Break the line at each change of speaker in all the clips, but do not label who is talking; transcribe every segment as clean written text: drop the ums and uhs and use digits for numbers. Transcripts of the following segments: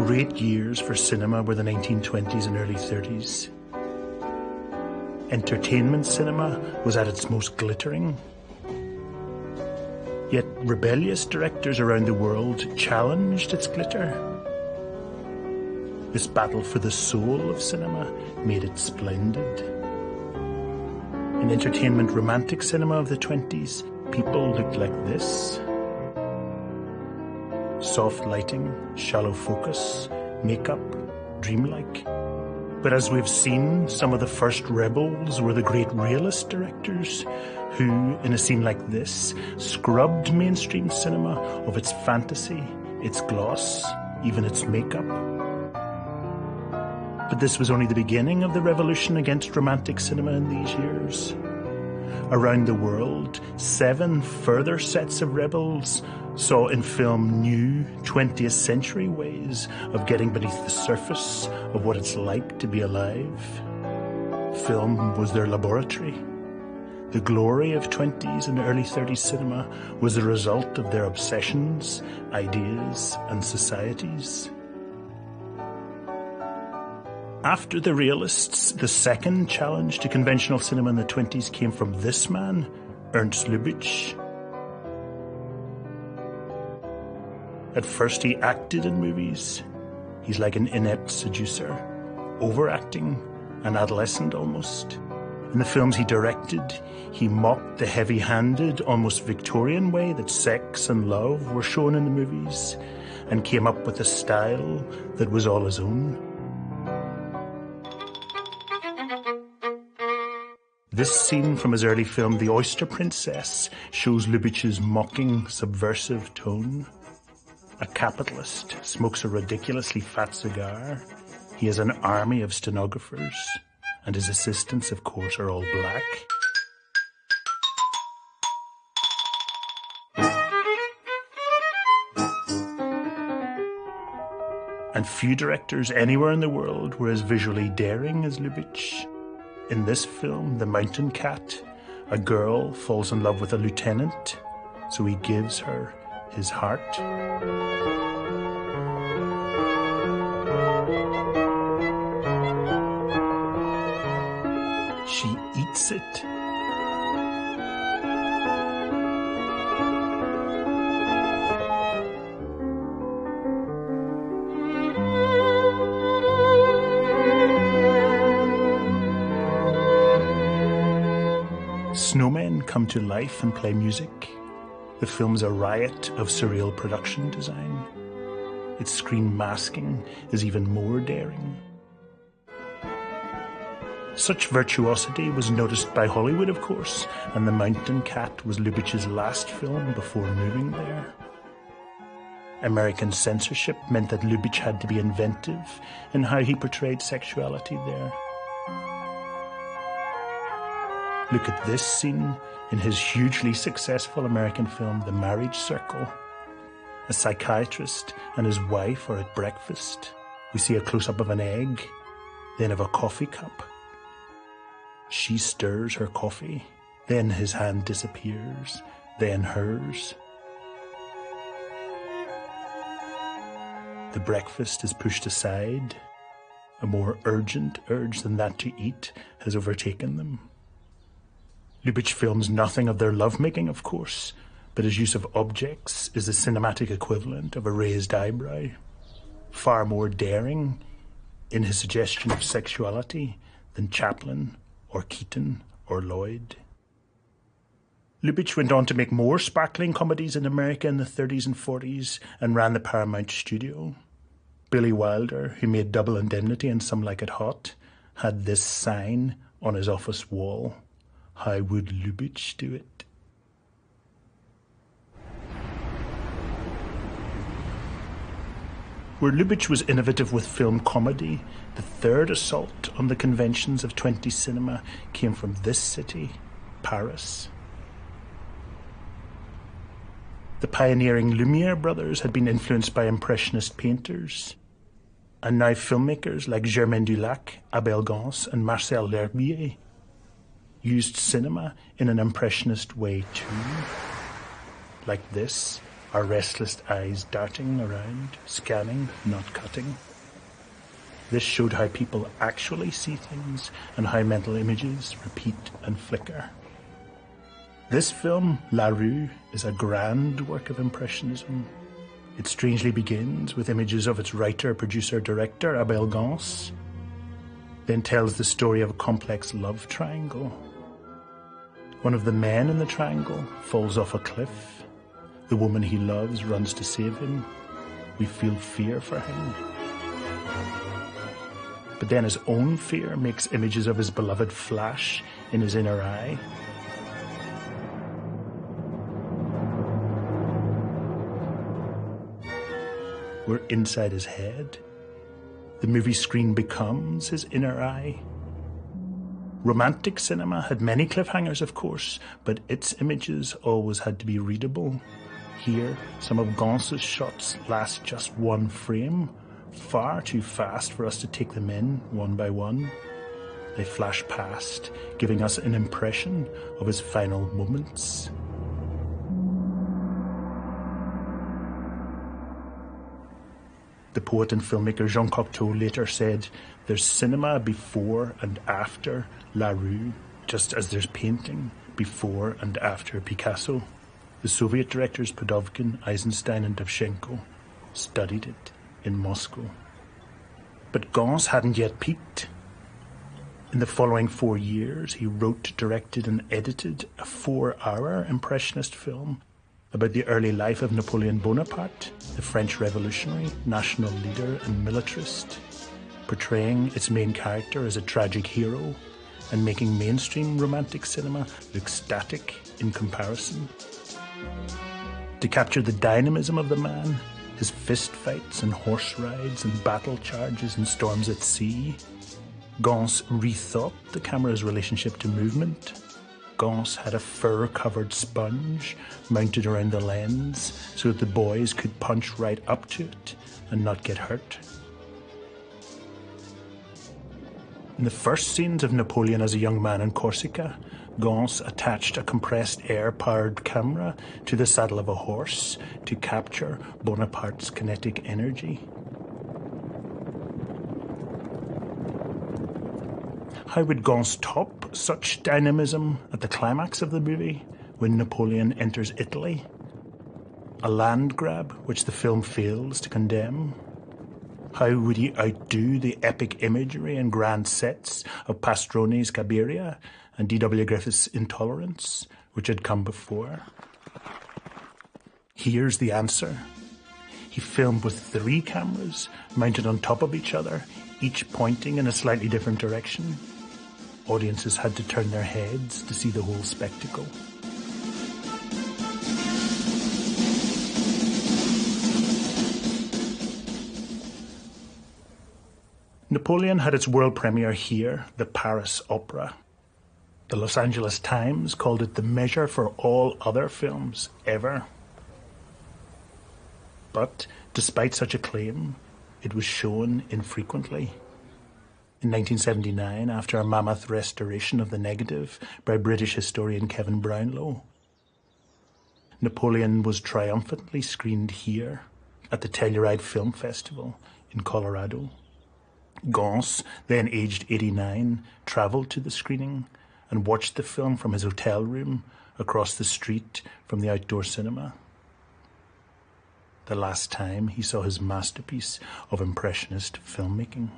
great years for cinema were the 1920s and early 30s. Entertainment cinema was at its most glittering. Yet rebellious directors around the world challenged its glitter. This battle for the soul of cinema made it splendid. In entertainment romantic cinema of the 20s, people looked like this. Soft lighting, shallow focus, makeup, dreamlike. But as we've seen, some of the first rebels were the great realist directors who, in a scene like this, scrubbed mainstream cinema of its fantasy, its gloss, even its makeup. But this was only the beginning of the revolution against romantic cinema in these years. Around the world, 7 further sets of rebels saw in film new 20th century ways of getting beneath the surface of what it's like to be alive. Film was their laboratory. The glory of 20s and early 30s cinema was the result of their obsessions, ideas, and societies. After the realists, the second challenge to conventional cinema in the 20s came from this man, Ernst Lubitsch. At first he acted in movies. He's like an inept seducer, overacting, an adolescent almost. In the films he directed, he mocked the heavy-handed, almost Victorian way that sex and love were shown in the movies, and came up with a style that was all his own. This scene from his early film, The Oyster Princess, shows Lubitsch's mocking, subversive tone. A capitalist smokes a ridiculously fat cigar. He has an army of stenographers, and his assistants, of course, are all black. And few directors anywhere in the world were as visually daring as Lubitsch. In this film, The Mountain Cat, a girl falls in love with a lieutenant, so he gives her his heart. She eats it. Snowmen come to life and play music. The film's a riot of surreal production design. Its screen masking is even more daring. Such virtuosity was noticed by Hollywood, of course, and The Mountain Cat was Lubitsch's last film before moving there. American censorship meant that Lubitsch had to be inventive in how he portrayed sexuality there. Look at this scene in his hugely successful American film, The Marriage Circle. A psychiatrist and his wife are at breakfast. We see a close-up of an egg, then of a coffee cup. She stirs her coffee, then his hand disappears, then hers. The breakfast is pushed aside. A more urgent urge than that to eat has overtaken them. Lubitsch films nothing of their lovemaking, of course, but his use of objects is the cinematic equivalent of a raised eyebrow. Far more daring in his suggestion of sexuality than Chaplin or Keaton or Lloyd. Lubitsch went on to make more sparkling comedies in America in the 30s and 40s and ran the Paramount studio. Billy Wilder, who made Double Indemnity and Some Like It Hot, had this sign on his office wall: "How would Lubitsch do it?" Where Lubitsch was innovative with film comedy, the third assault on the conventions of 20s cinema came from this city, Paris. The pioneering Lumière brothers had been influenced by Impressionist painters, and now filmmakers like Germaine Dulac, Abel Gance, and Marcel L'Herbier used cinema in an Impressionist way too. Like this, our restless eyes darting around, scanning, not cutting. This showed how people actually see things and how mental images repeat and flicker. This film, La Rue, is a grand work of Impressionism. It strangely begins with images of its writer, producer, director, Abel Gance, then tells the story of a complex love triangle. One of the men in the triangle falls off a cliff. The woman he loves runs to save him. We feel fear for him. But then his own fear makes images of his beloved flash in his inner eye. We're inside his head. The movie screen becomes his inner eye. Romantic cinema had many cliffhangers, of course, but its images always had to be readable. Here, some of Gance's shots last just one frame, far too fast for us to take them in one by one. They flash past, giving us an impression of his final moments. The poet and filmmaker Jean Cocteau later said, "There's cinema before and after La Rue, just as there's painting before and after Picasso." The Soviet directors Podovkin, Eisenstein and Dovzhenko studied it in Moscow. But Gance hadn't yet peaked. In the following 4 years, he wrote, directed and edited a 4-hour Impressionist film about the early life of Napoleon Bonaparte, the French revolutionary, national leader and militarist, portraying its main character as a tragic hero and making mainstream romantic cinema look static in comparison. To capture the dynamism of the man, his fist fights and horse rides and battle charges and storms at sea, Gance rethought the camera's relationship to movement. Gance had a fur-covered sponge mounted around the lens so that the boys could punch right up to it and not get hurt. In the first scenes of Napoleon as a young man in Corsica, Gance attached a compressed air-powered camera to the saddle of a horse to capture Bonaparte's kinetic energy. How would Gance top such dynamism at the climax of the movie when Napoleon enters Italy? A land grab which the film fails to condemn? How would he outdo the epic imagery and grand sets of Pastrone's Cabiria and D.W. Griffith's Intolerance, which had come before? Here's the answer. He filmed with 3 cameras mounted on top of each other, each pointing in a slightly different direction. Audiences had to turn their heads to see the whole spectacle. Napoleon had its world premiere here, the Paris Opera. The Los Angeles Times called it the measure for all other films ever. But despite such acclaim, it was shown infrequently. In 1979, after a mammoth restoration of the negative by British historian Kevin Brownlow, Napoleon was triumphantly screened here at the Telluride Film Festival in Colorado. Gance, then aged 89, travelled to the screening and watched the film from his hotel room across the street from the outdoor cinema. The last time he saw his masterpiece of Impressionist filmmaking.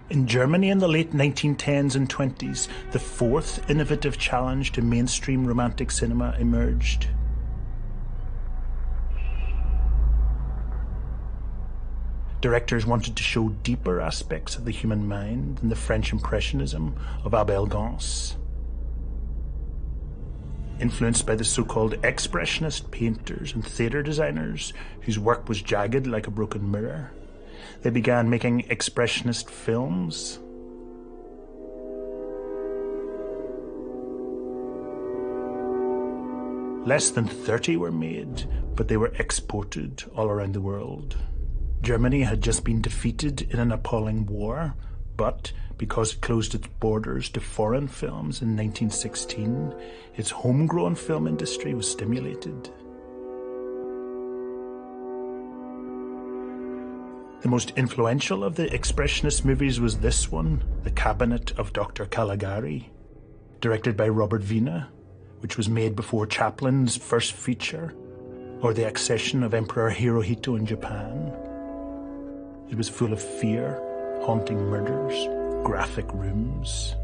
In Germany in the late 1910s and 20s, the 4th innovative challenge to mainstream romantic cinema emerged. Directors wanted to show deeper aspects of the human mind than the French Impressionism of Abel Gance. Influenced by the so-called expressionist painters and theatre designers whose work was jagged like a broken mirror, they began making expressionist films. Less than 30 were made, but they were exported all around the world. Germany had just been defeated in an appalling war, but because it closed its borders to foreign films in 1916, its homegrown film industry was stimulated. The most influential of the Expressionist movies was this one, The Cabinet of Dr. Caligari, directed by Robert Wiene, which was made before Chaplin's first feature, or the accession of Emperor Hirohito in Japan. It was full of fear, haunting murders, graphic rooms.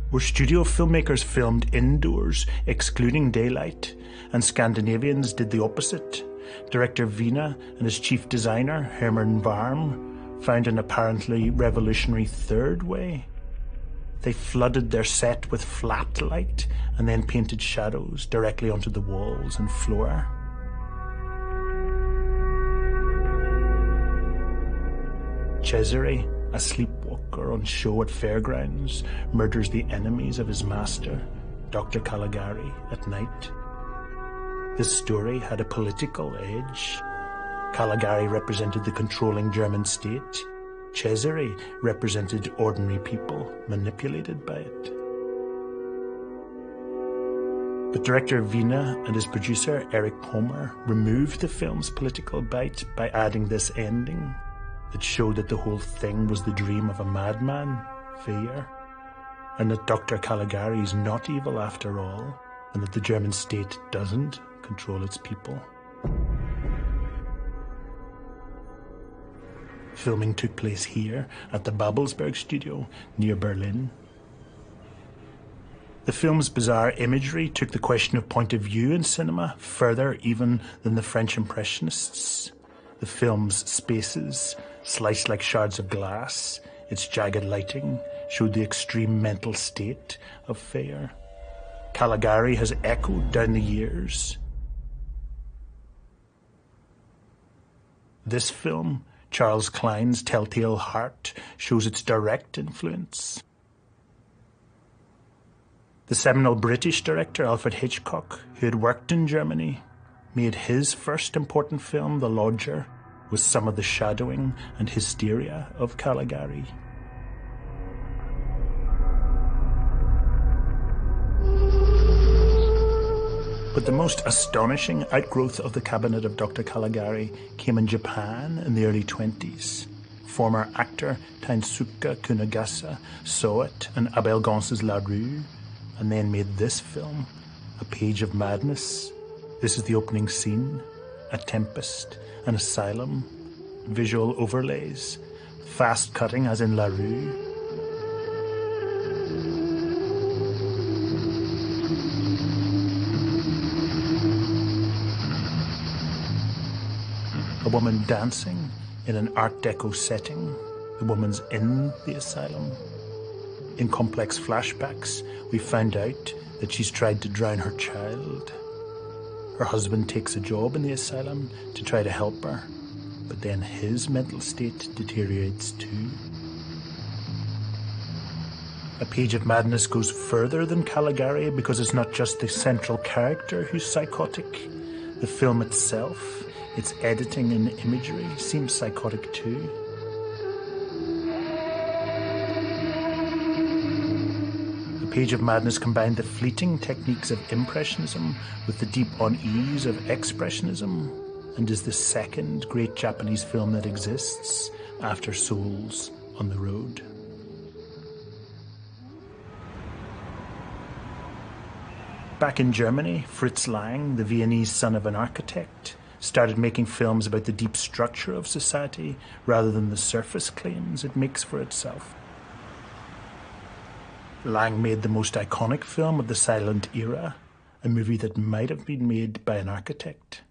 Where studio filmmakers filmed indoors, excluding daylight, and Scandinavians did the opposite, director Wiene and his chief designer, Herman Warm, found an apparently revolutionary third way. They flooded their set with flat light and then painted shadows directly onto the walls and floor. Cesare, a sleepwalker on show at fairgrounds, murders the enemies of his master, Dr. Caligari, at night. This story had a political edge. Caligari represented the controlling German state. Cesare represented ordinary people manipulated by it. But director Wiene and his producer Erich Pommer removed the film's political bite by adding this ending that showed that the whole thing was the dream of a madman, Fear, and that Dr. Caligari is not evil after all, and that the German state doesn't control its people. Filming took place here at the Babelsberg studio near Berlin. The film's bizarre imagery took the question of point of view in cinema further even than the French Impressionists. The film's spaces, sliced like shards of glass, its jagged lighting, showed the extreme mental state of Fear. Caligari has echoed down the years. This film, Charles Klein's Telltale Heart, shows its direct influence. The seminal British director Alfred Hitchcock, who had worked in Germany, made his first important film, The Lodger, with some of the shadowing and hysteria of Caligari. But the most astonishing outgrowth of the cabinet of Dr. Caligari came in Japan in the early 20s. Former actor Tainsuke Kunigasa saw it in Abel Gance's La Rue, and then made this film, A Page of Madness. This is the opening scene, a tempest, an asylum, visual overlays, fast cutting as in La Rue. A woman dancing in an Art Deco setting. The woman's in the asylum. In complex flashbacks, we find out that she's tried to drown her child. Her husband takes a job in the asylum to try to help her, but then his mental state deteriorates too. A Page of Madness goes further than Caligari because it's not just the central character who's psychotic. The film itself, its editing and imagery, seems psychotic too. A Page of Madness combined the fleeting techniques of Impressionism with the deep unease of Expressionism, and is the second great Japanese film that exists after Souls on the Road. Back in Germany, Fritz Lang, the Viennese son of an architect, started making films about the deep structure of society rather than the surface claims it makes for itself. Lang made the most iconic film of the silent era, a movie that might have been made by an architect.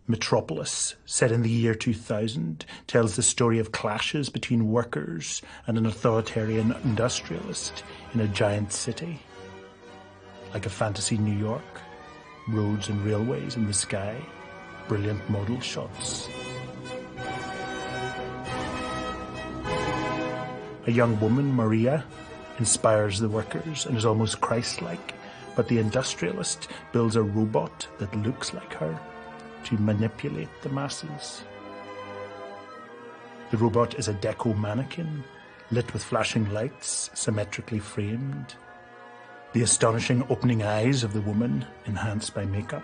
Metropolis, set in the year 2000, tells the story of clashes between workers and an authoritarian industrialist in a giant city. Like a fantasy New York, roads and railways in the sky, brilliant model shots. A young woman, Maria, inspires the workers and is almost Christ-like, but the industrialist builds a robot that looks like her to manipulate the masses. The robot is a deco mannequin, lit with flashing lights, symmetrically framed. The astonishing opening eyes of the woman, enhanced by makeup.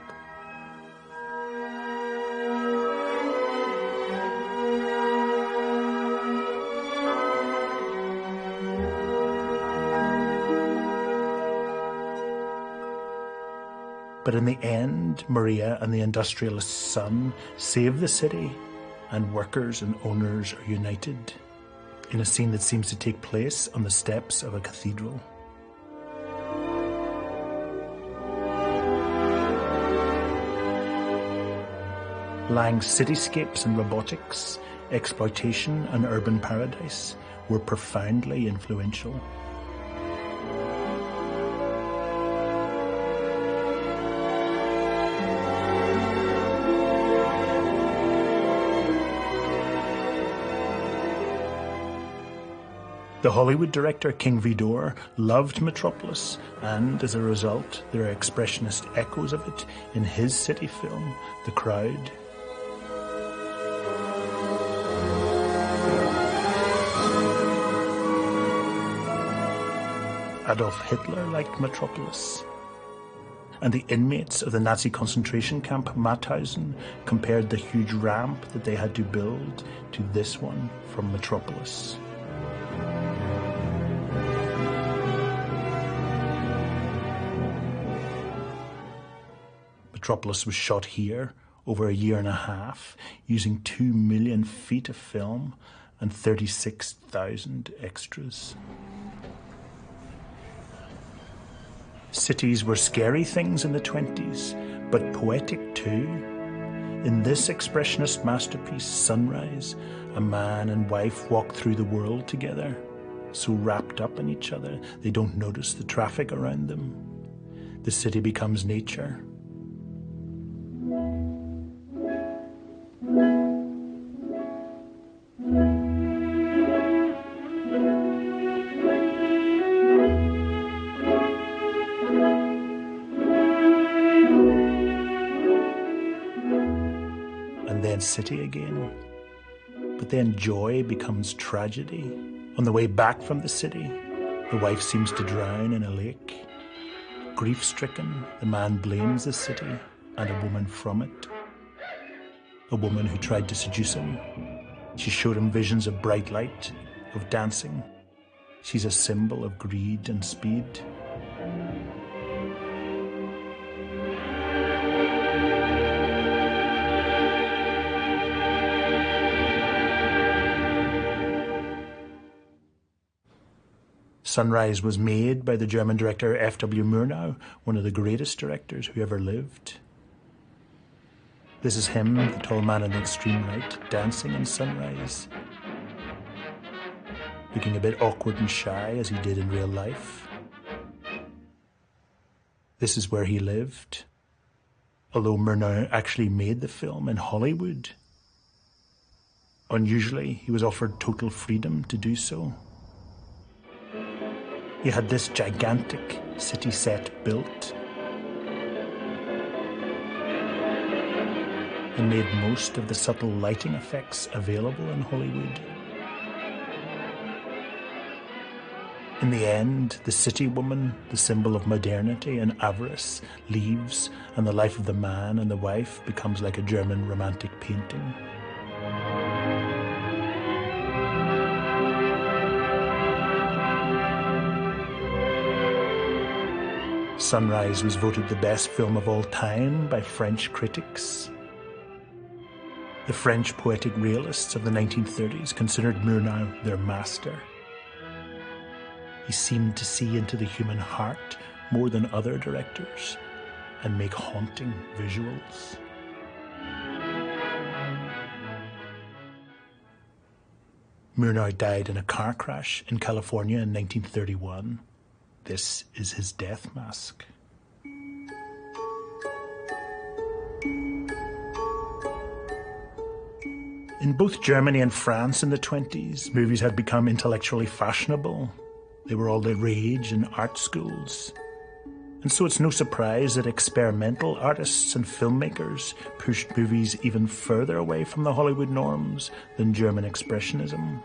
But in the end, Maria and the industrialist's son save the city, and workers and owners are united in a scene that seems to take place on the steps of a cathedral. Lang's cityscapes and robotics, exploitation and urban paradise were profoundly influential. The Hollywood director King Vidor loved Metropolis, and as a result, there are expressionist echoes of it in his city film, The Crowd. Adolf Hitler liked Metropolis, and the inmates of the Nazi concentration camp Mauthausen compared the huge ramp that they had to build to this one from Metropolis. Metropolis was shot here over a year and a half, using 2 million feet of film and 36,000 extras. Cities were scary things in the 20s, but poetic too. In this expressionist masterpiece, Sunrise, a man and wife walk through the world together, so wrapped up in each other they don't notice the traffic around them. The city becomes nature. And then city again. But then joy becomes tragedy. On the way back from the city, the wife seems to drown in a lake. Grief-stricken, the man blames the city and a woman from it. A woman who tried to seduce him. She showed him visions of bright light, of dancing. She's a symbol of greed and speed. Sunrise was made by the German director F.W. Murnau, one of the greatest directors who ever lived. This is him, the tall man on the extreme right, dancing in Sunrise, looking a bit awkward and shy as he did in real life. This is where he lived, although Murnau actually made the film in Hollywood. Unusually, he was offered total freedom to do so. He had this gigantic city set built and made most of the subtle lighting effects available in Hollywood. In the end, the city woman, the symbol of modernity and avarice, leaves, and the life of the man and the wife becomes like a German romantic painting. Sunrise was voted the best film of all time by French critics. The French poetic realists of the 1930s considered Murnau their master. He seemed to see into the human heart more than other directors and make haunting visuals. Murnau died in a car crash in California in 1931. This is his death mask. In both Germany and France in the 20s, movies had become intellectually fashionable. They were all the rage in art schools. And so it's no surprise that experimental artists and filmmakers pushed movies even further away from the Hollywood norms than German Expressionism.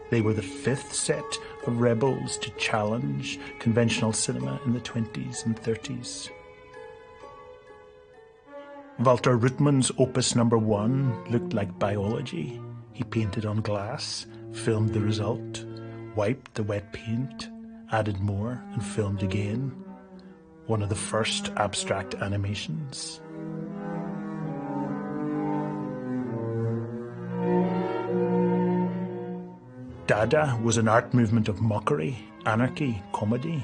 They were the fifth set of rebels to challenge conventional cinema in the 20s and 30s. Walter Ruttmann's Opus No. 1 looked like biology. He painted on glass, filmed the result, wiped the wet paint, added more and filmed again. One of the first abstract animations. Dada was an art movement of mockery, anarchy, comedy.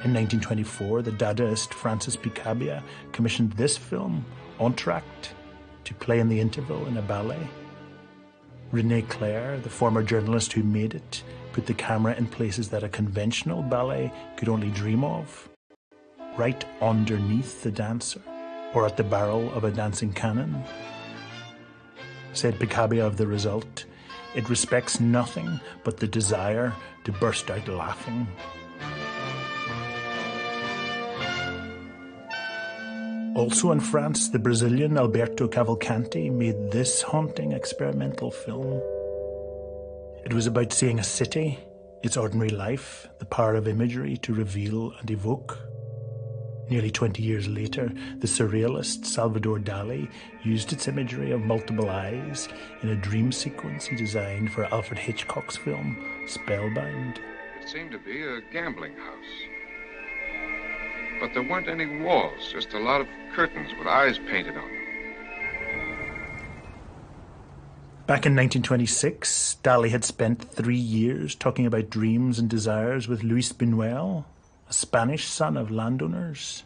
In 1924, the Dadaist Francis Picabia commissioned this film, Entr'acte, to play in the interval in a ballet. René Clair, the former journalist who made it, put the camera in places that a conventional ballet could only dream of. Right underneath the dancer, or at the barrel of a dancing cannon. Said Picabia of the result, "It respects nothing but the desire to burst out laughing." Also in France, the Brazilian Alberto Cavalcanti made this haunting experimental film. It was about seeing a city, its ordinary life, the power of imagery to reveal and evoke. Nearly 20 years later, the surrealist Salvador Dali used its imagery of multiple eyes in a dream sequence he designed for Alfred Hitchcock's film, Spellbound.
It seemed to be a gambling house. But there weren't any walls, just a lot of curtains with eyes painted on them.
Back in 1926, Dali had spent 3 years talking about dreams and desires with Luis Buñuel, a Spanish son of landowners.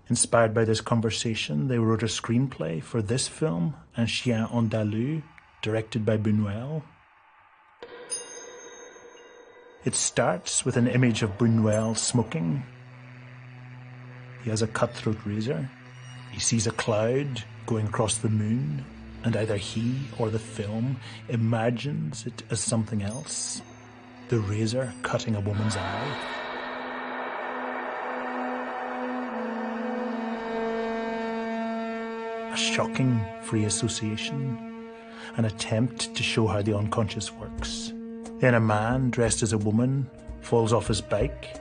Inspired by this conversation, they wrote a screenplay for this film, Un Chien Andalou, directed by Buñuel. It starts with an image of Buñuel smoking. He has a cutthroat razor. He sees a cloud going across the moon, and either he or the film imagines it as something else. The razor cutting a woman's eye. A shocking free association, an attempt to show how the unconscious works. Then a man dressed as a woman falls off his bike.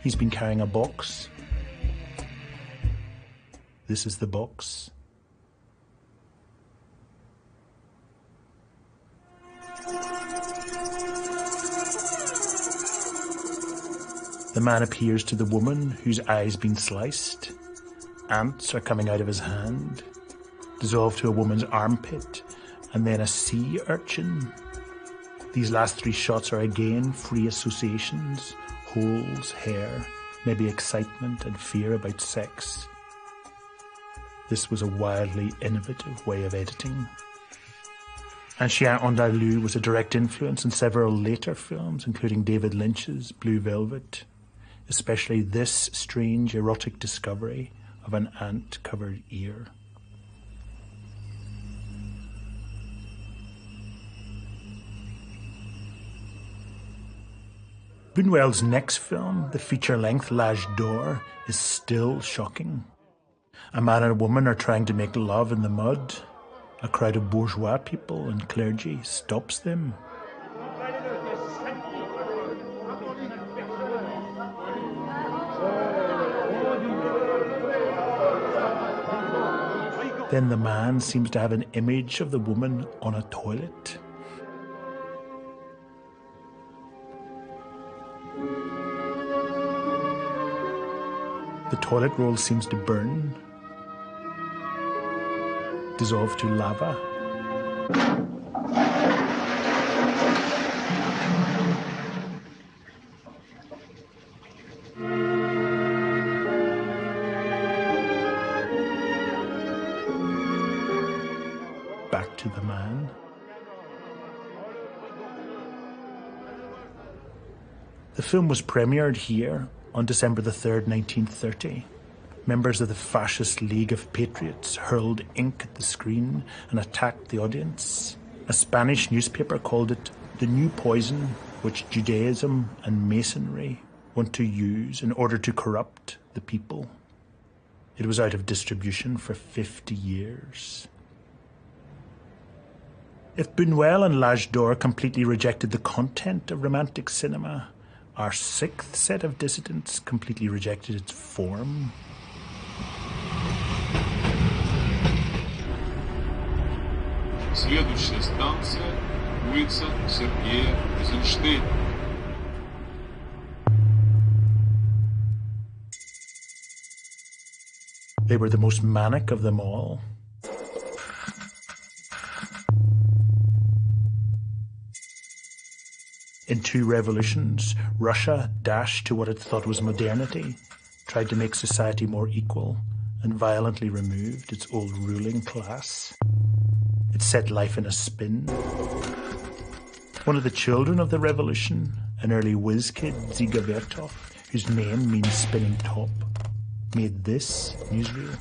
He's been carrying a box. This is the box. The man appears to the woman whose eye's been sliced. Ants are coming out of his hand, dissolve to a woman's armpit, and then a sea urchin. These last 3 shots are again free associations. Holes, hair, maybe excitement and fear about sex. This was a wildly innovative way of editing. Un Chien Andalou was a direct influence in several later films, including David Lynch's Blue Velvet, especially this strange erotic discovery of an ant-covered ear. Buñuel's next film, the feature-length L'Âge d'Or, is still shocking. A man and a woman are trying to make love in the mud. A crowd of bourgeois people and clergy stops them. Then the man seems to have an image of the woman on a toilet. The toilet roll seems to burn, dissolve to lava. Back to the man. The film was premiered here on December the 3rd, 1930. Members of the Fascist League of Patriots hurled ink at the screen and attacked the audience. A Spanish newspaper called it the new poison. which Judaism and Masonry want to use in order to corrupt the people. It was out of distribution for 50 years. If Buñuel and L'Âge d'Or completely rejected the content of Romantic cinema, our sixth set of dissidents completely rejected its form.
Следующая станция – улица Сергея Эйзенштейна.
They were the most manic of them all. In two revolutions, Russia dashed to what it thought was modernity, tried to make society more equal, and violently removed its old ruling class. It set life in a spin. One of the children of the revolution, an early whiz kid, Dziga Vertov, whose name means spinning top, made this newsreel.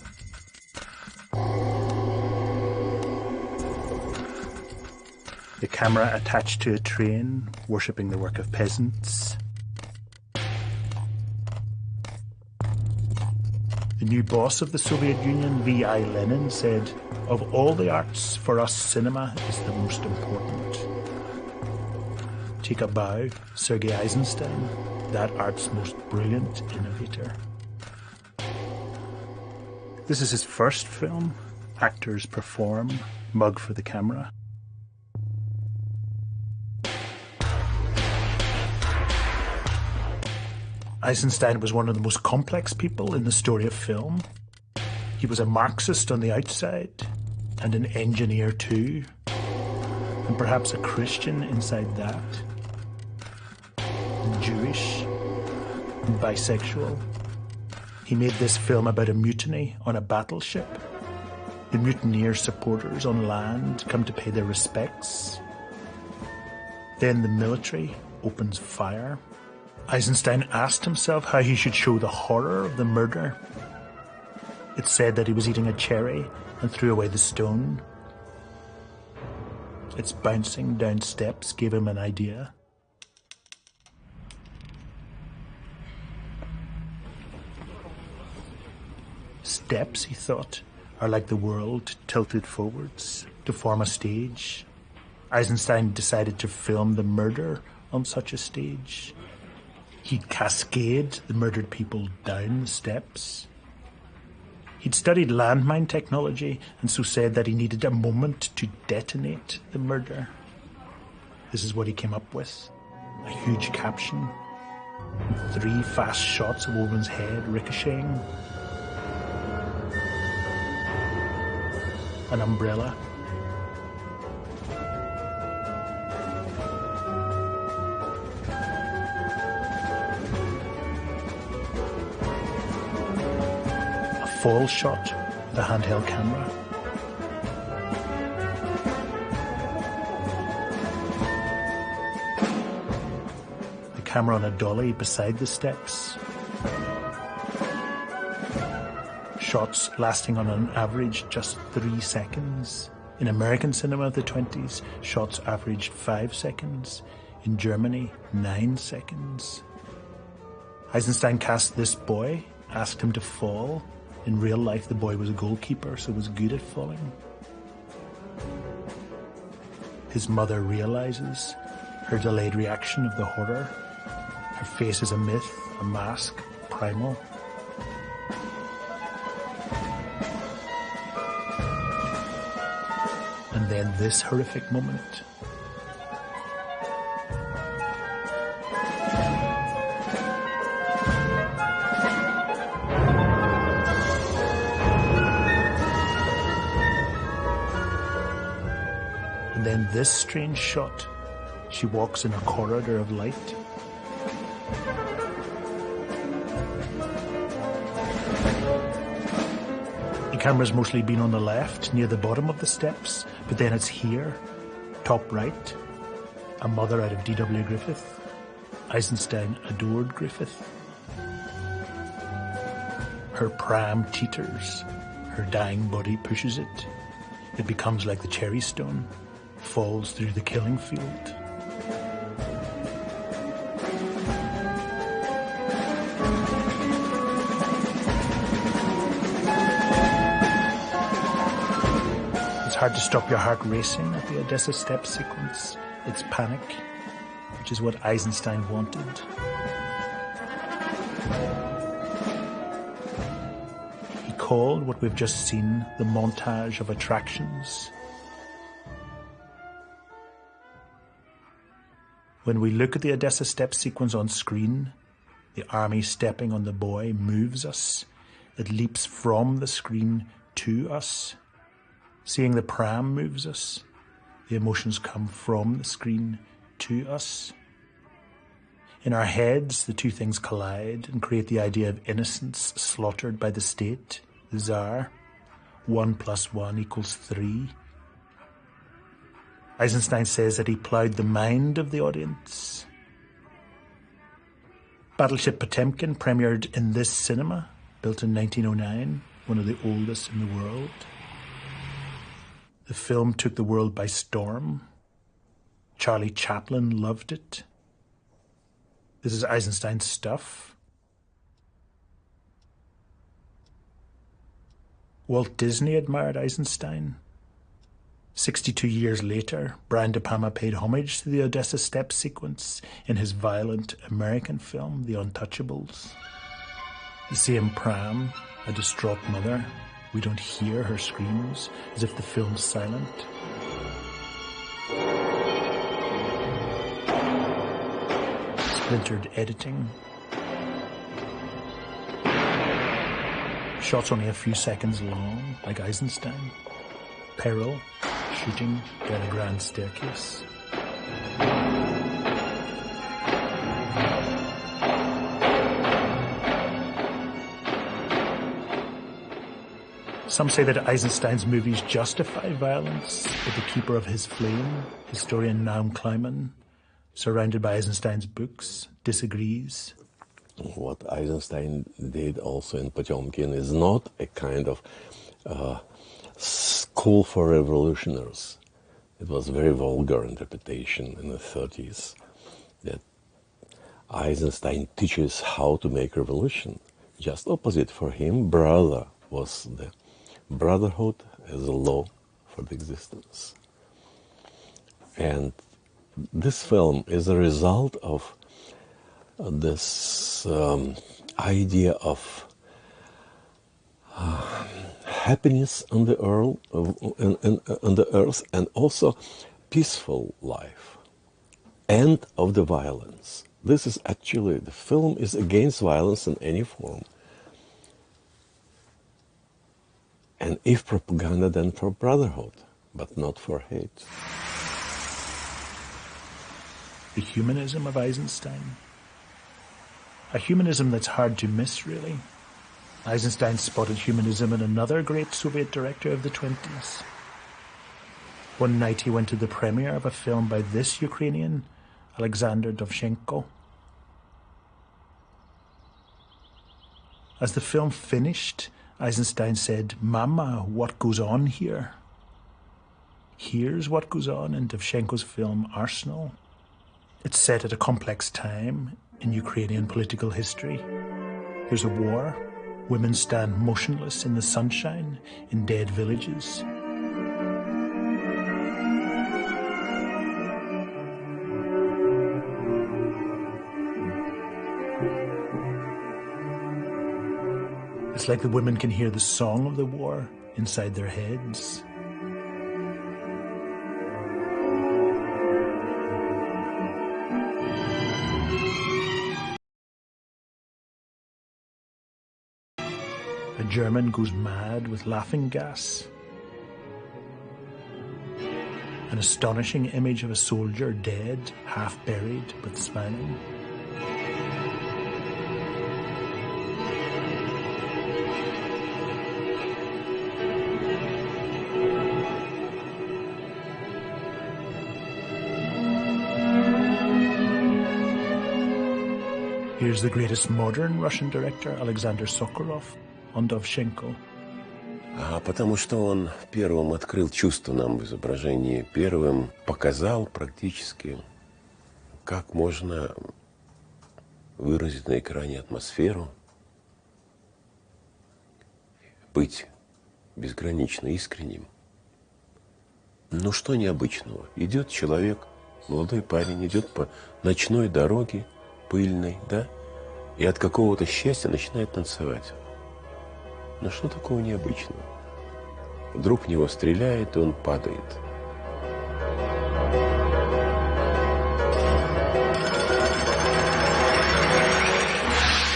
The camera attached to a train, worshipping the work of peasants. The new boss of the Soviet Union, V.I. Lenin, said, "Of all the arts, for us cinema is the most important." Take a bow, Sergei Eisenstein, that art's most brilliant innovator. This is his first film. Actors perform, mug for the camera. Eisenstein was one of the most complex people in the story of film. He was a Marxist on the outside, and an engineer too, and perhaps a Christian inside that, and Jewish, and bisexual. He made this film about a mutiny on a battleship. The mutineer supporters on land come to pay their respects. Then the military opens fire. Eisenstein asked himself how he should show the horror of the murder. It said that he was eating a cherry and threw away the stone. Its bouncing down steps gave him an idea. Steps, he thought, are like the world tilted forwards to form a stage. Eisenstein decided to film the murder on such a stage. He'd cascade the murdered people down the steps. He'd studied landmine technology and so said that he needed a moment to detonate the murder. This is what he came up with. A huge caption, 3 fast shots of a woman's head ricocheting, an umbrella. Fall shot with a handheld camera. The camera on a dolly beside the steps. Shots lasting on an average just 3 seconds. In American cinema of the 20s, shots averaged 5 seconds. In Germany, 9 seconds. Eisenstein cast this boy, asked him to fall. In real life, the boy was a goalkeeper, so was good at falling. His mother realizes her delayed reaction of the horror. Her face is a myth, a mask, primal. And then this horrific moment. And then this strange shot. She walks in a corridor of light. The camera's mostly been on the left, near the bottom of the steps, but then it's here, top right. A mother out of D.W. Griffith. Eisenstein adored Griffith. Her pram teeters. Her dying body pushes it. It becomes like the cherry stone, falls through the killing field. hard to stop your heart racing at the Odessa Steps sequence. It's panic, which is what Eisenstein wanted. He called what we've just seen the montage of attractions. When we look at the Odessa Steps sequence on screen, the army stepping on the boy moves us. It leaps from the screen to us. Seeing the pram moves us. The emotions come from the screen to us. In our heads, the two things collide and create the idea of innocence slaughtered by the state, the Tsar. 1 + 1 = 3. Eisenstein says that he ploughed the mind of the audience. Battleship Potemkin premiered in this cinema, built in 1909, one of the oldest in the world. The film took the world by storm. Charlie Chaplin loved it. This is Eisenstein's stuff. Walt Disney admired Eisenstein. 62 years later, Brian De Palma paid homage to the Odessa Steps sequence in his violent American film, The Untouchables. The same pram, a distraught mother. We don't hear her screams, as if the film's silent. Splintered editing. Shots only a few seconds long, like Eisenstein. Peril. Shooting down a grand staircase. Some say that Eisenstein's movies justify violence, but the keeper of his flame, historian Naum Kleiman, surrounded by Eisenstein's books, disagrees.
What Eisenstein did also in Potemkin is not a kind of school for revolutionaries. It was a very vulgar interpretation in the 30s that Eisenstein teaches how to make revolution. Just opposite for him, brother was the brotherhood as a law for the existence. And this film is a result of this idea of happiness on the earth, and also peaceful life, end of the violence. This is actually, the film is against violence in any form. And if propaganda, then for brotherhood, but not for hate.
The humanism of Eisenstein. A humanism that's hard to miss, really. Eisenstein spotted humanism in another great Soviet director of the 20s. One night he went to the premiere of a film by this Ukrainian, Alexander Dovzhenko. As the film finished, Eisenstein said, "Mama, what goes on here?" Here's what goes on in Dovzhenko's film Arsenal. It's set at a complex time in Ukrainian political history. There's a war. Women stand motionless in the sunshine in dead villages. It's like the women can hear the song of the war inside their heads. A German goes mad with laughing gas. An astonishing image of a soldier dead, half buried, but smiling. Here's the greatest modern Russian director, Alexander Sokolov, on Dovzhenko.
Потому что он первым открыл чувство нам в изображении, первым показал практически, как можно выразить на экране атмосферу, быть безгранично искренним Ну что необычного? Идет человек, молодой парень, идет по ночной дороге, пыльной, да, и от какого-то счастья начинает танцевать. Ну что такого необычного? Вдруг в него стреляет, и он падает.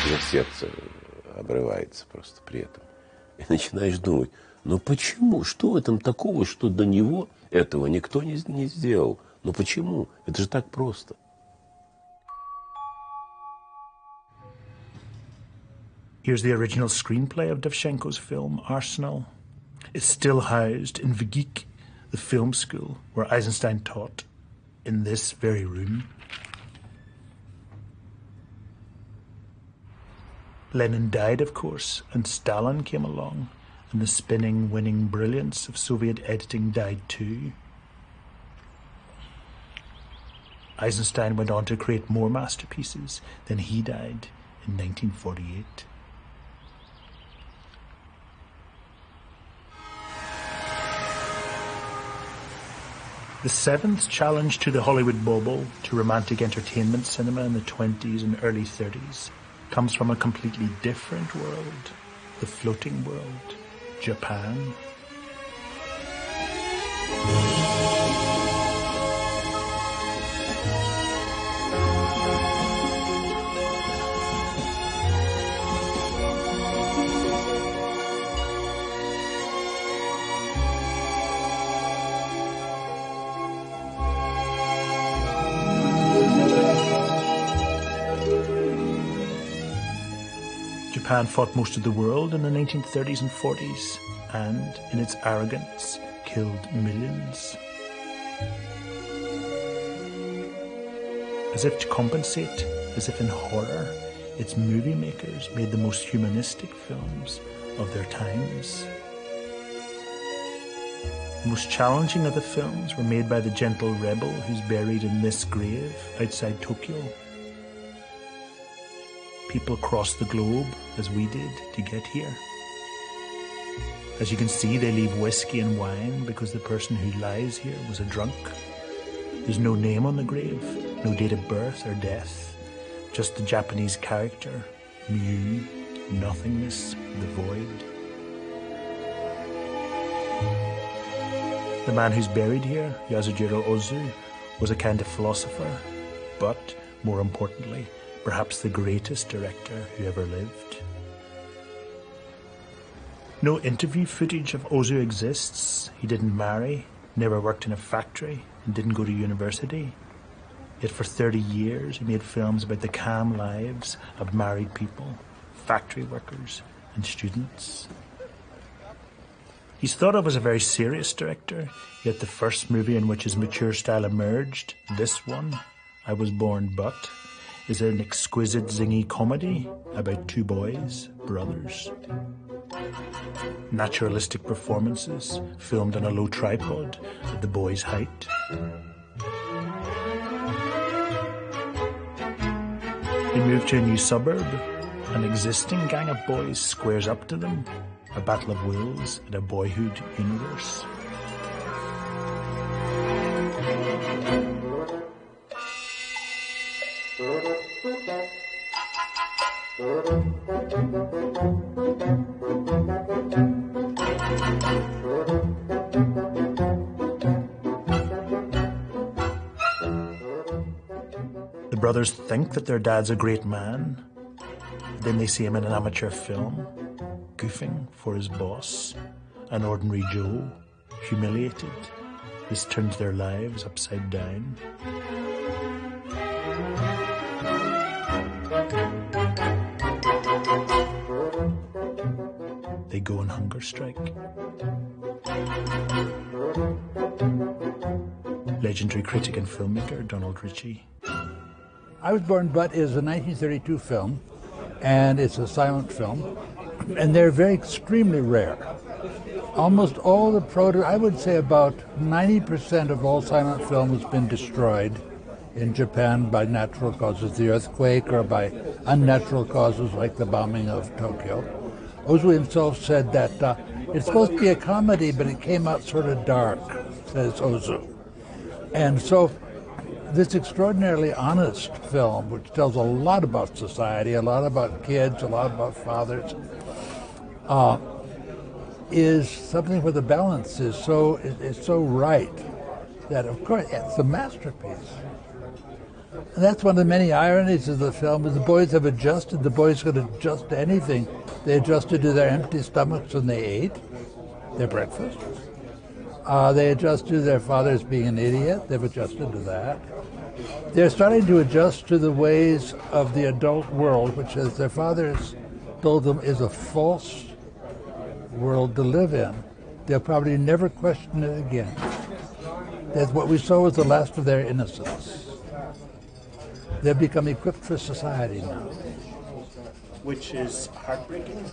Его сердце обрывается просто при этом. И начинаешь думать, ну почему? Что в этом такого, что до него этого никто не сделал? Ну почему? Это же так просто.
Here's the original screenplay of Dovzhenko's film, Arsenal. It's still housed in Vgik, the film school where Eisenstein taught, in this very room. Lenin died, of course, and Stalin came along, and the spinning, winning brilliance of Soviet editing died too. Eisenstein went on to create more masterpieces, then he died in 1948. The seventh challenge to the Hollywood bubble, to romantic entertainment cinema in the 20s and early 30s, comes from a completely different world, the floating world, Japan. Japan fought most of the world in the 1930s and 40s, and, in its arrogance, killed millions. As if to compensate, as if in horror, its movie makers made the most humanistic films of their times. The most challenging of the films were made by the gentle rebel who's buried in this grave outside Tokyo. People crossed the globe, as we did, to get here. As you can see, they leave whiskey and wine because the person who lies here was a drunk. There's no name on the grave, no date of birth or death, just the Japanese character, Mu, nothingness, the void. The man who's buried here, Yasujiro Ozu, was a kind of philosopher, but, more importantly, perhaps the greatest director who ever lived. No interview footage of Ozu exists. He didn't marry, never worked in a factory, and didn't go to university. Yet for 30 years he made films about the calm lives of married people, factory workers, and students. He's thought of as a very serious director, yet the first movie in which his mature style emerged, this one, I Was Born But, is an exquisite zingy comedy about two boys, brothers. Naturalistic performances filmed on a low tripod at the boys' height. They move to a new suburb. An existing gang of boys squares up to them. A battle of wills in a boyhood universe. The brothers think that their dad's a great man. Then they see him in an amateur film, goofing for his boss, an ordinary Joe, humiliated. This turns their lives upside down. They go on hunger strike. Legendary critic and filmmaker Donald Ritchie.
I Was Born But is a 1932 film, and it's a silent film, and they're very extremely rare. Almost all the I would say about 90% of all silent film has been destroyed in Japan by natural causes, the earthquake, or by unnatural causes like the bombing of Tokyo. Ozu himself said that It's supposed to be a comedy, but it came out sort of dark, says Ozu. And so this extraordinarily honest film, which tells a lot about society, a lot about kids, a lot about fathers, is something where the balance is so right that, of course, it's a masterpiece. And that's one of the many ironies of the film, is the boys have adjusted. The boys could adjust to anything. They adjusted to their empty stomachs when they ate their breakfast. They adjusted to their fathers being an idiot. They've adjusted to that. They're starting to adjust to the ways of the adult world, which, as their fathers told them, is a false world to live in. They'll probably never question it again. That's what we saw was the last of their innocence. They've become equipped for society now.
Which is heartbreaking.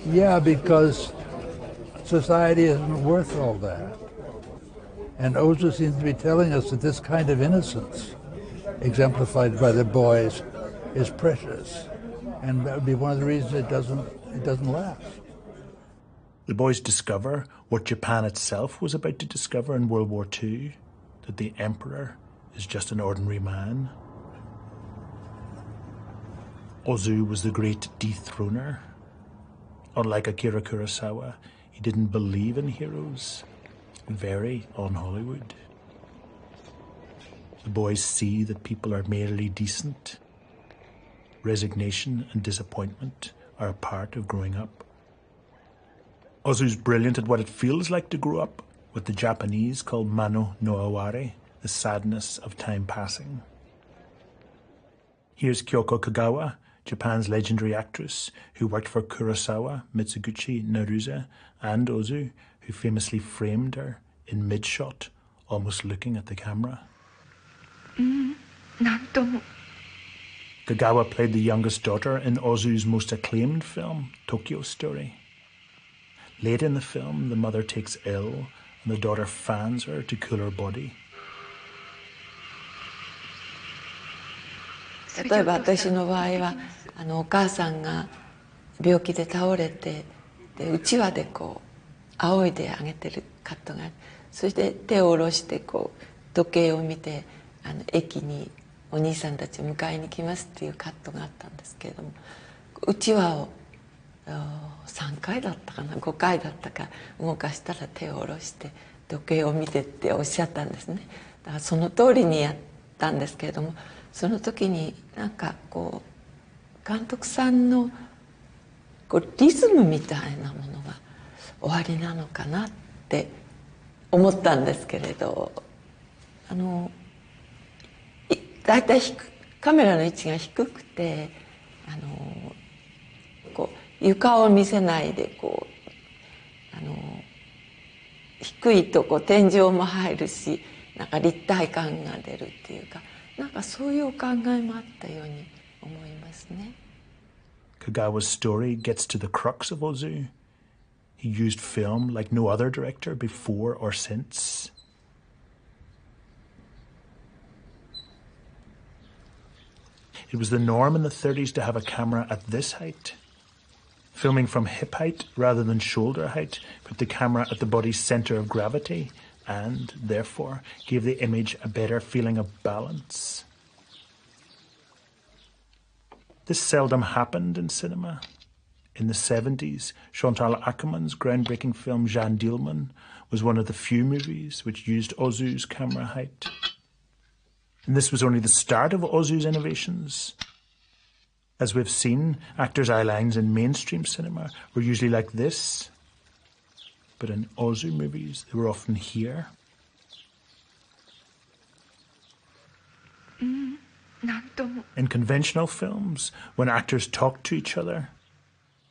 Yeah, because society isn't worth all that. And Ozu seems to be telling us that this kind of innocence, exemplified by the boys, is precious. And that would be one of the reasons it doesn't last.
The boys discover what Japan itself was about to discover in World War II, that the emperor is just an ordinary man. Ozu was the great dethroner. Unlike Akira Kurosawa, he didn't believe in heroes. Very un-Hollywood. The boys see that people are merely decent. Resignation and disappointment are a part of growing up. Ozu's brilliant at what it feels like to grow up, what the Japanese call mano no aware, the sadness of time passing. Here's Kyoko Kagawa, Japan's legendary actress, who worked for Kurosawa, Mitsuguchi Naruze, and Ozu, who famously framed her in mid-shot, almost looking at the camera. Kagawa played the youngest daughter in Ozu's most acclaimed film, Tokyo Story. Late in the film, the mother takes ill, and the daughter fans her to cool her body.
例えば私の場合はお母さんが病気で倒れてでうちわでこう仰いであげてるカットがある。そして手を下ろしてこう時計を見て駅にお兄さんたちを迎えに来ますっていうカットがあったんですけれども、うちわを3回だったかな5回だったか動かしたら手を下ろして時計を見てっておっしゃったんですね。だからその通りにやったんですけれども、その時になんかこう監督さんのこうリズムみたいなものが終わりなのかなって思ったんですけれど、だいたいカメラの位置が低くてこう床を見せないでこう低いとこう天井も入るしなんか立体感が出るっていうかなんかそういうお考えもあったように思いますね。
Kagawa's story gets to the crux of Ozu. He used film like no other director before or since. It was the norm in the 30s to have a camera at this height. Filming from hip height rather than shoulder height put the camera at the body's center of gravity and, therefore, gave the image a better feeling of balance. This seldom happened in cinema. In the 70s, Chantal Akerman's groundbreaking film Jeanne Dielman was one of the few movies which used Ozu's camera height. And this was only the start of Ozu's innovations. As we've seen, actors' eye lines in mainstream cinema were usually like this. But in Ozu movies, they were often here. In conventional films, when actors talked to each other,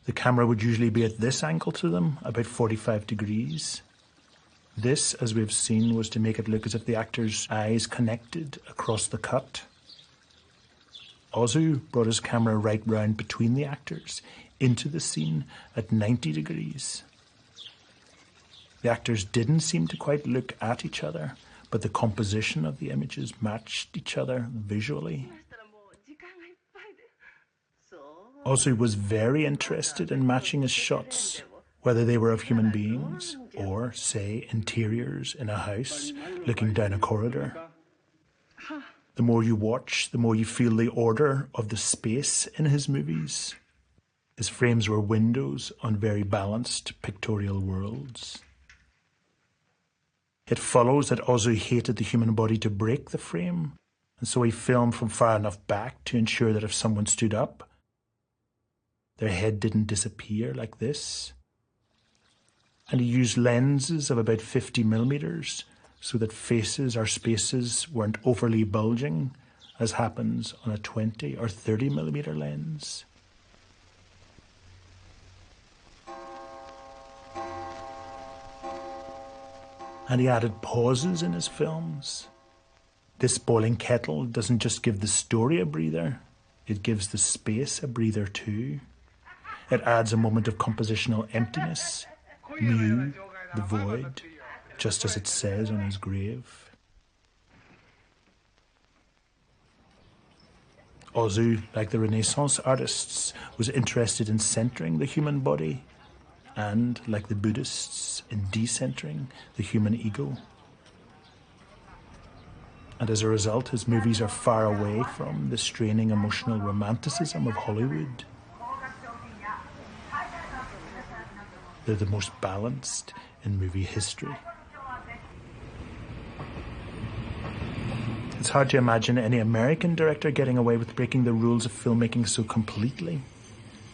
the camera would usually be at this angle to them, about 45 degrees. This, as we've seen, was to make it look as if the actors' eyes connected across the cut. Ozu brought his camera right round between the actors, into the scene at 90 degrees. The actors didn't seem to quite look at each other, but the composition of the images matched each other visually. Ozu was very interested in matching his shots whether they were of human beings or, say, interiors in a house looking down a corridor. The more you watch, the more you feel the order of the space in his movies. His frames were windows on very balanced pictorial worlds. It follows that Ozu hated the human body to break the frame, and so he filmed from far enough back to ensure that if someone stood up, their head didn't disappear like this. And he used lenses of about 50 millimeters so that faces or spaces weren't overly bulging, as happens on a 20 or 30 millimeter lens. And he added pauses in his films. This boiling kettle doesn't just give the story a breather, it gives the space a breather too. It adds a moment of compositional emptiness, mu, the void, just as it says on his grave. Ozu, like the Renaissance artists, was interested in centering the human body, and, like the Buddhists, in decentering the human ego. And as a result, his movies are far away from the straining emotional romanticism of Hollywood. They're the most balanced in movie history. It's hard to imagine any American director getting away with breaking the rules of filmmaking so completely.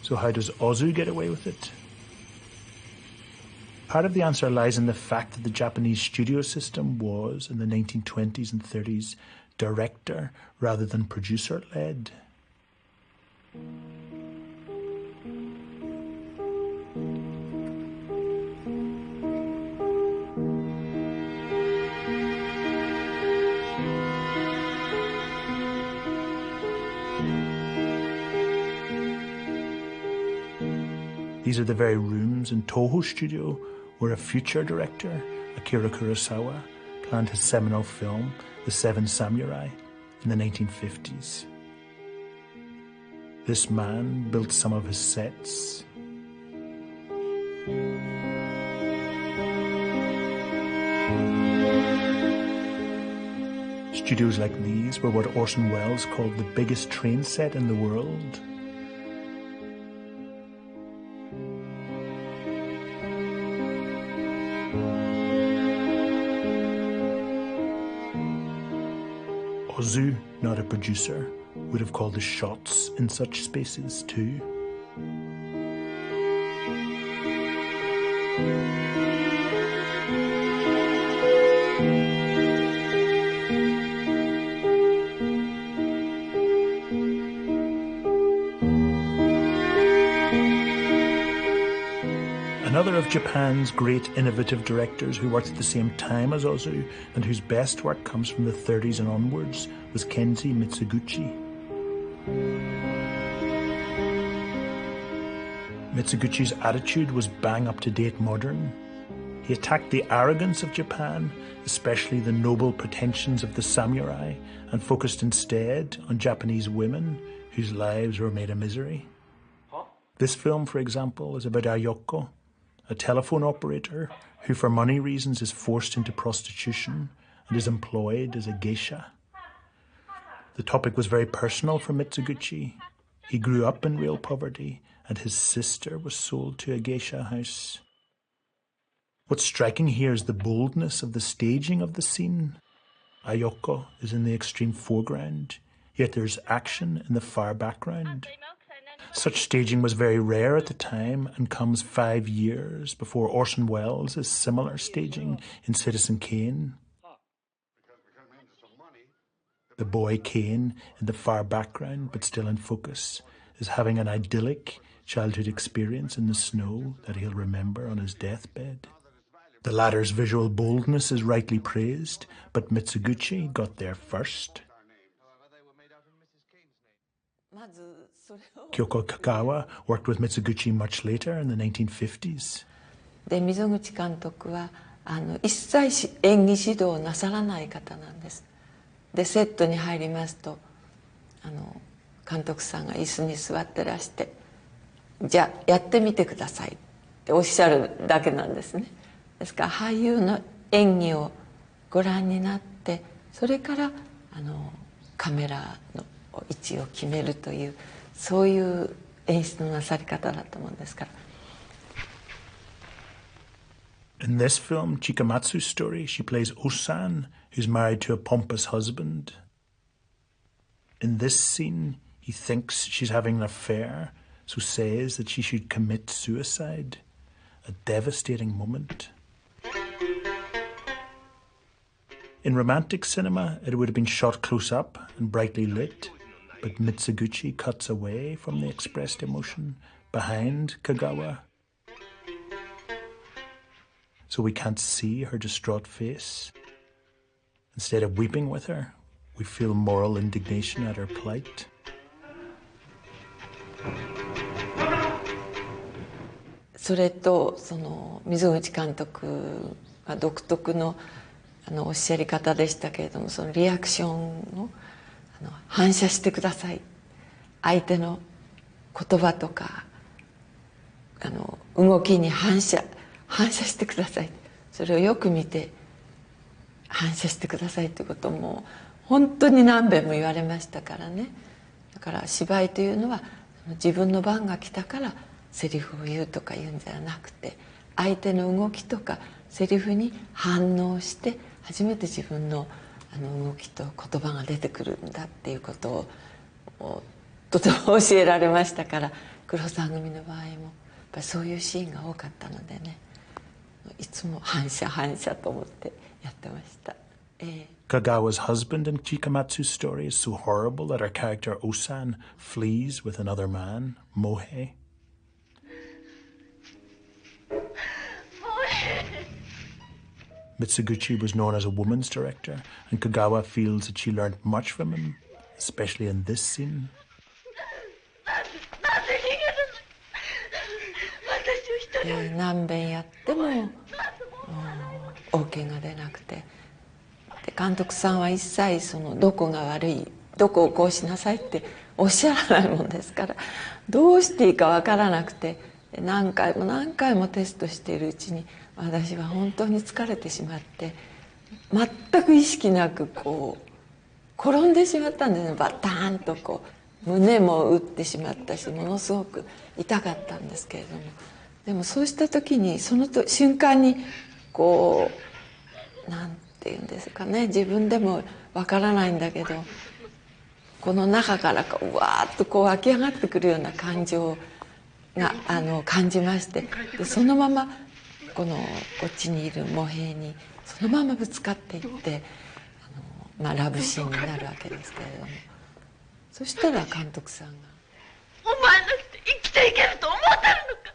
So how does Ozu get away with it? Part of the answer lies in the fact that the Japanese studio system was, in the 1920s and 30s, director rather than producer-led. These are the very rooms in Toho Studio where a future director, Akira Kurosawa, planned his seminal film, The Seven Samurai, in the 1950s. This man built some of his sets. Studios like these were what Orson Welles called the biggest train set in the world. Ozu, not a producer, would have called the shots in such spaces too. Another of Japan's great innovative directors who worked at the same time as Ozu and whose best work comes from the 30s and onwards was Kenji Mitsuguchi. Mitsuguchi's attitude was bang up-to-date modern. He attacked the arrogance of Japan, especially the noble pretensions of the samurai, and focused instead on Japanese women whose lives were made a misery. This film, for example, is about Ayoko, a telephone operator who for money reasons is forced into prostitution and is employed as a geisha. The topic was very personal for Mitsuguchi. He grew up in real poverty and his sister was sold to a geisha house. What's striking here is the boldness of the staging of the scene. Ayoko is in the extreme foreground, yet there's action in the far background. Such staging was very rare at the time and comes 5 years before Orson Welles' similar staging in Citizen Kane. The boy Kane, in the far background but still in focus, is having an idyllic childhood experience in the snow that he'll remember on his deathbed. The latter's visual boldness is rightly praised, but Mitsuguchi got there first. Kyoko Kagawa worked with Mitsuguchi much later in the 1950s.
で、溝口監督は一切演技指導をなさらない方なんです。で、セットに入りますと監督さんが椅子に座ってらして、じゃあやってみてくださいってっておっしゃるだけなんですね。ですから俳優の演技をご覧になって、それからカメラの位置を決めるという、そういう演出のなさり方だと思うんですから。
In this film, Chikamatsu's story, she plays Osan, who's married to a pompous husband. In this scene, he thinks she's having an affair, so says that she should commit suicide. A devastating moment. In romantic cinema, it would have been shot close up and brightly lit, but Mitsuguchi cuts away from the expressed emotion behind Kagawa, so we can't see her distraught face. Instead of weeping with her, we feel moral indignation at her plight.
それと溝口監督が独特のおっしゃり方でしたけれども、そのリアクションを反射してください、相手の言葉とか動きに反射してください、それをよく見て反射してくださいということも本当に何遍も言われましたからね。だから芝居というのは自分の番が来たからセリフを言うとか言うんじゃなくて、相手の動きとかセリフに反応して初めて自分の動きと言葉が出てくるんだっていうことをとても教えられましたから、黒沢組の場合もやっぱりそういうシーンが多かったのでね、いつも反射と思ってやってました。
Kagawa's husband in Chikamatsu's story is so horrible that her character Osan flees with another man, Mohei. Mitsuguchi was known as a woman's director, and Kagawa feels that she learned much from him, especially in this scene.
何遍やってもOK が出なくて、で監督さんは一切どこが悪い、どこをこうしなさいっておっしゃらないもんですから、どうしていいか分からなくて、何回もテストしているうちに私は本当に疲れてしまって、全く意識なく転んでしまったんですね。バターンと胸も打ってしまったし、ものすごく痛かったんですけれども、でもそうした時にその瞬間になんていうんですかね、自分でもわからないんだけど、この中からうわーっと湧き上がってくるような感情が感じまして、でそのままこっちにいる茂平にそのままぶつかっていってラブシーンになるわけですけれども、そしたら監督さんが
「お前なくて生きていけると思ってるのか。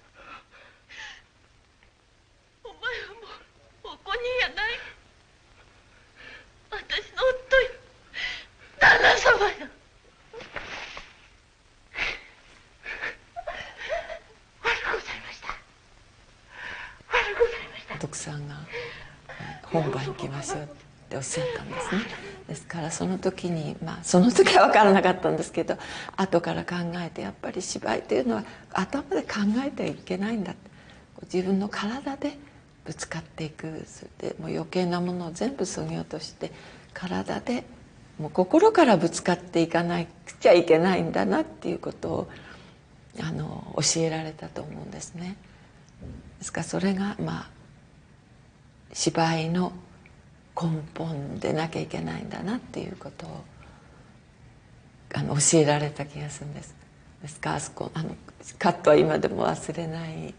お前はもうここにいやない。私の夫よ、旦那様よ。
監督さんが本番行きましょうっておっしゃったんですね。ですからその時にその時は分からなかったんですけど、後から考えてやっぱり芝居というのは頭で考えてはいけないんだって、自分の体でぶつかっていく、それでもう余計なものを全部そぎ落として体でもう心からぶつかっていかなくちゃいけないんだなっていうことを教えられたと思うんですね。ですからそれが芝居の根本でなきゃいけないんだなっていうことを教えられた気がするんです。ですからカットは今でも忘れない。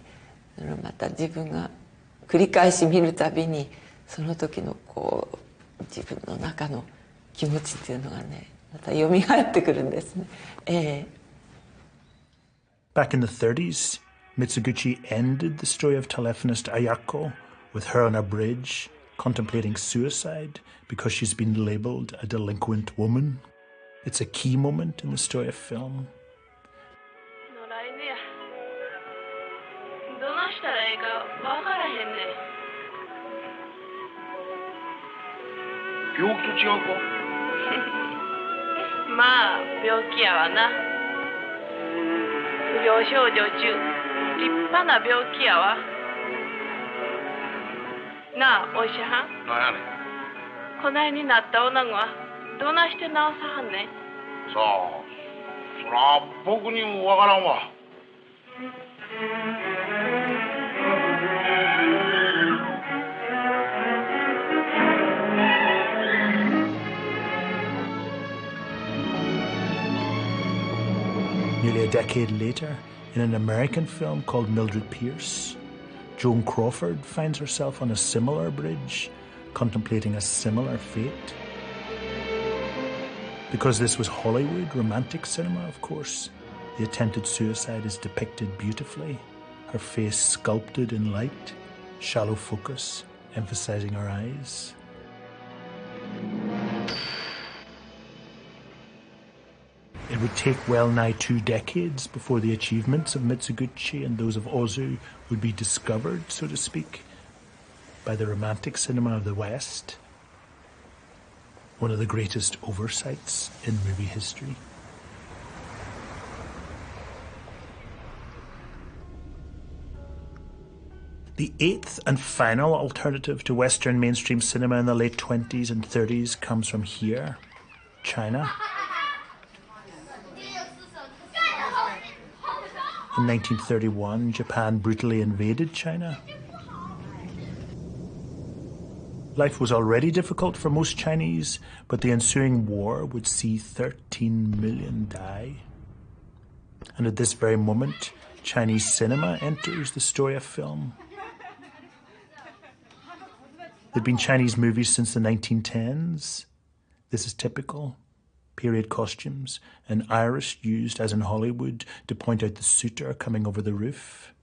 また自分が繰り返し見るたびにその時の自分の中の気持ちっていうのがね、また蘇ってくるんですね。
Back in the 30s, Mitsuguchi ended the story of telephonist Ayako with her on a bridge contemplating suicide because she's been labeled a delinquent woman. It's a key moment in the story of film.
どないしたらええか分からへんね
病気と違うか？
まあ病気やわな。不良少女中立派な病気やわ。なあ、お医者はん。
なんやねん。
こないになった女子はどないして治さはんねん。
さあ、そら僕にもわからんわ。
Nearly a decade later, in an American film called Mildred Pierce, Joan Crawford finds herself on a similar bridge, contemplating a similar fate. Because this was Hollywood romantic cinema, of course, the attempted suicide is depicted beautifully, her face sculpted in light, shallow focus, emphasizing her eyes. It would take well nigh 2 decades before the achievements of Mitsuguchi and those of Ozu would be discovered, so to speak, by the romantic cinema of the West. One of the greatest oversights in movie history. The 8th and final alternative to Western mainstream cinema in the late 20s and 30s comes from here, China. In 1931, Japan brutally invaded China. Life was already difficult for most Chinese, but the ensuing war would see 13 million die. And at this very moment, Chinese cinema enters the story of film. There'd been Chinese movies since the 1910s. This is typical. Period costumes, an iris used, as in Hollywood, to point out the suitor coming over the roof.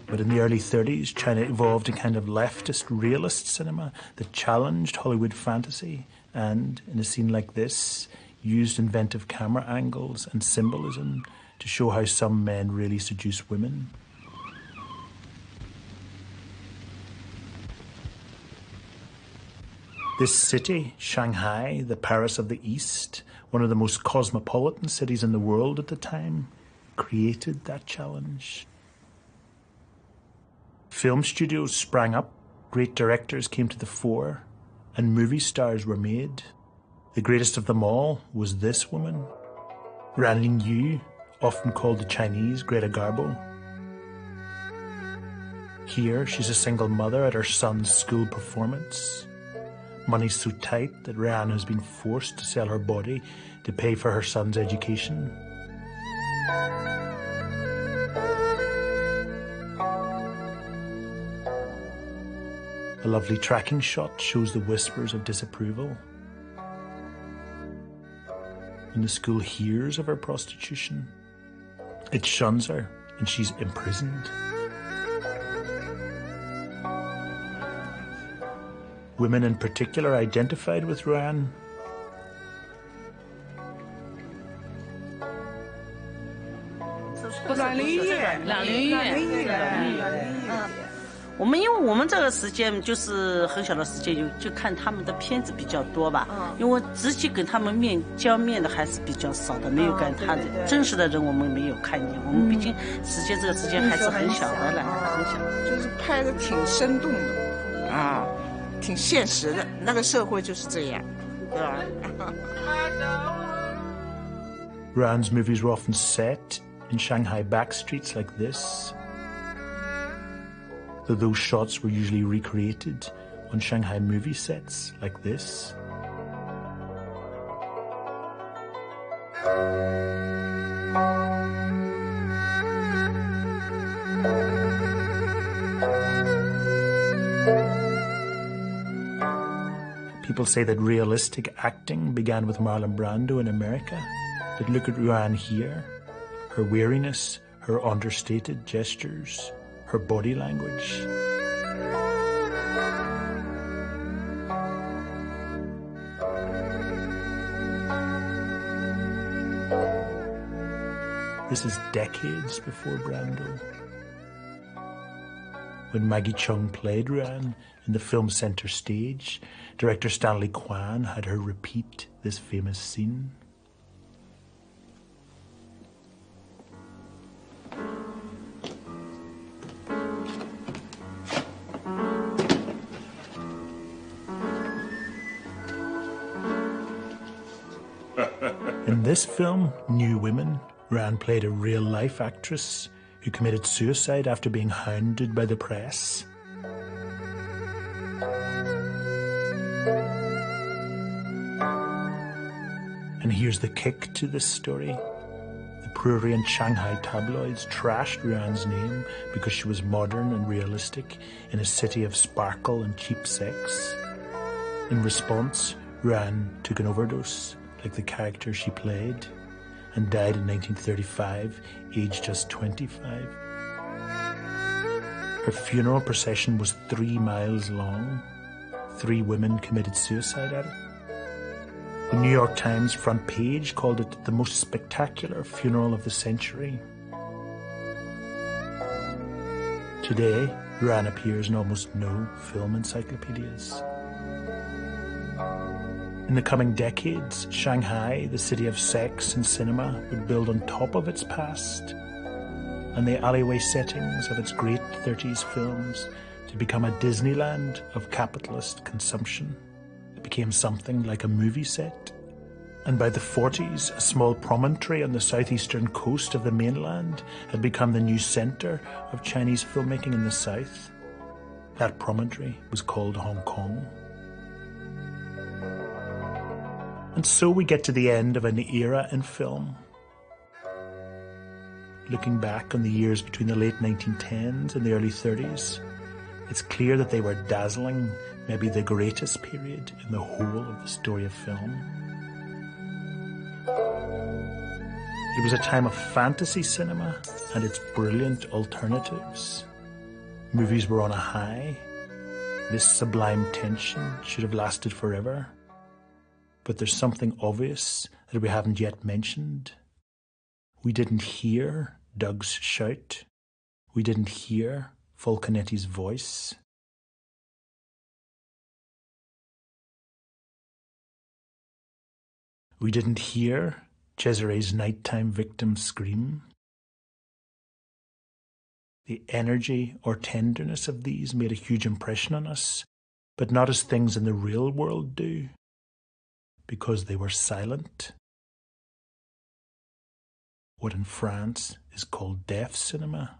But in the early 30s, China evolved a kind of leftist realist cinema that challenged Hollywood fantasy and, in a scene like this, used inventive camera angles and symbolism to show how some men really seduce women. This city, Shanghai, the Paris of the East, one of the most cosmopolitan cities in the world at the time, created that challenge. Film studios sprang up, great directors came to the fore, and movie stars were made. The greatest of them all was this woman, Ran Lingyu, often called the Chinese Greta Garbo. Here, she's a single mother at her son's school performance. Money's so tight that Ran has been forced to sell her body to pay for her son's education. A lovely tracking shot shows the whispers of disapproval. And the school hears of her prostitution. It shuns her, and she's imprisoned. Women in particular identified with Ruan.
我们因为我们这个时间就是很小的时间，就看他们的片子比较多吧。因为直接跟他们交面的还是比较少的，没有跟他的真实的人我们没有看见。我们毕竟这个时间还是很小的了，很小。
就是拍的挺生动的啊，挺现实的，那个社会就是这样，对吧
？Ruan's movies were often set in Shanghai back streets like this. Though those shots were usually recreated on Shanghai movie sets like this. People say that realistic acting began with Marlon Brando in America. But look at Ruan here. Her weariness, her understated gestures, her body language. This is decades before Brando. When Maggie Cheung played Ruan in the film Center Stage, director Stanley Kwan had her repeat this famous scene. In this film, New Women, Ran played a real-life actress who committed suicide after being hounded by the press. And here's the kick to this story. The prurient Shanghai tabloids trashed Ruan's name because she was modern and realistic in a city of sparkle and cheap sex. In response, Ruan took an overdose, like the character she played, and died in 1935, aged just 25. Her funeral procession was 3 miles long. 3 women committed suicide at it. The New York Times front page called it the most spectacular funeral of the century. Today, Ruan appears in almost no film encyclopedias. In the coming decades, Shanghai, the city of sex and cinema, would build on top of its past and the alleyway settings of its great 30s films to become a Disneyland of capitalist consumption. It became something like a movie set. And by the 40s, a small promontory on the southeastern coast of the mainland had become the new center of Chinese filmmaking in the south. That promontory was called Hong Kong. And so we get to the end of an era in film. Looking back on the years between the late 1910s and the early 30s, it's clear that they were dazzling, maybe the greatest period in the whole of the story of film. It was a time of fantasy cinema and its brilliant alternatives. Movies were on a high. This sublime tension should have lasted forever. But there's something obvious that we haven't yet mentioned. We didn't hear Doug's shout. We didn't hear Falconetti's voice. We didn't hear Cesare's nighttime victim scream. The energy or tenderness of these made a huge impression on us, but not as things in the real world do, because they were silent. What in France is called deaf cinema.